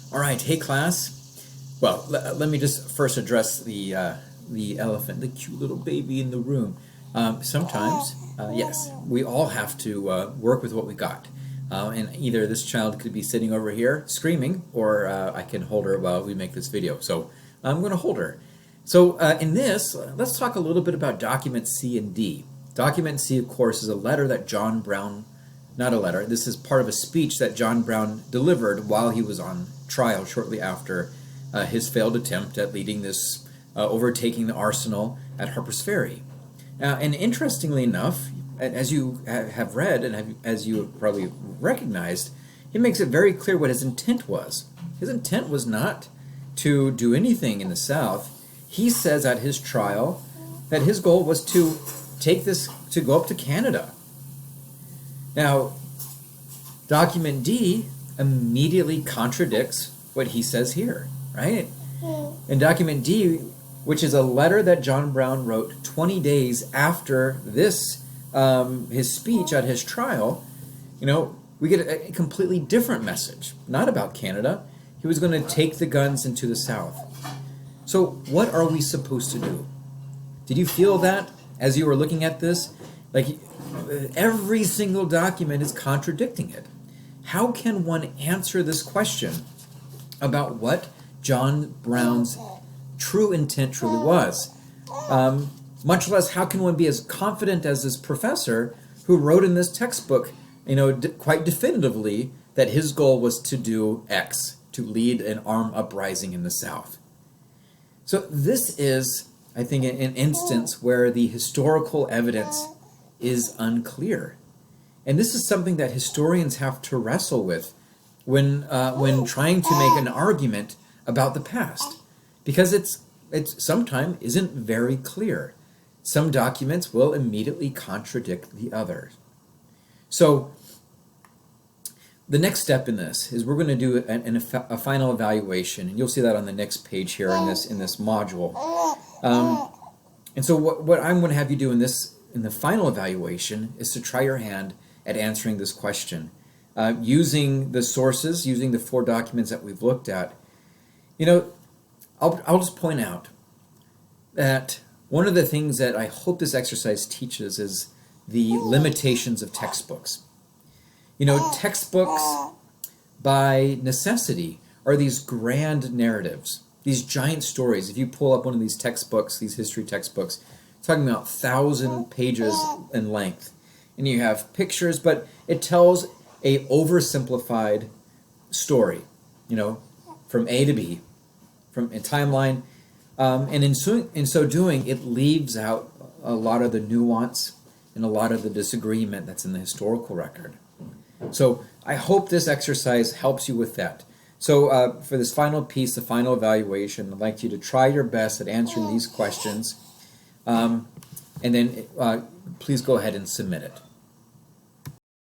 All right, hey class. Well, let me just first address the elephant, the cute little baby in the room. Sometimes, yes, we all have to work with what we got. And either this child could be sitting over here screaming, or I can hold her while we make this video. So I'm going to hold her. So in this, let's talk a little bit about document C and D. Document C, of course, is a letter that John Brown, not a letter, this is part of a speech that John Brown delivered while he was on trial shortly after his failed attempt at leading this overtaking the arsenal at Harper's Ferry. And interestingly enough, as you have read and as you have probably recognized, he makes it very clear what his intent was. His intent was not to do anything in the South. He says at his trial that his goal was to take this, to go up to Canada. Now, document D immediately contradicts what he says here, right? In document D, which is a letter that John Brown wrote 20 days after this, his speech at his trial, we get a completely different message, not about Canada. He was going to take the guns into the South. So what are we supposed to do? Did you feel that as you were looking at this? Like every single document is contradicting it. How can one answer this question about what John Brown's true intent truly was? Much less, how can one be as confident as this professor who wrote in this textbook, quite definitively that his goal was to do X, to lead an armed uprising in the South? So this is, I think, an instance where the historical evidence is unclear. And this is something that historians have to wrestle with when trying to make an argument about the past, because it's sometimes isn't very clear. Some documents will immediately contradict the others. So the next step in this is we're going to do a final evaluation, and you'll see that on the next page here in this module. And so what I'm going to have you do in the final evaluation is to try your hand at answering this question using the sources, using the 4 documents that we've looked at. I'll just point out that one of the things that I hope this exercise teaches is the limitations of textbooks. Textbooks by necessity are these grand narratives, these giant stories. If you pull up one of these textbooks, these history textbooks, talking about 1,000 pages in length, and you have pictures, but it tells a oversimplified story, from A to B, from a timeline, and in so doing, it leaves out a lot of the nuance and a lot of the disagreement that's in the historical record. So I hope this exercise helps you with that. So for this final piece, the final evaluation, I'd like you to try your best at answering these questions, and then please go ahead and submit it.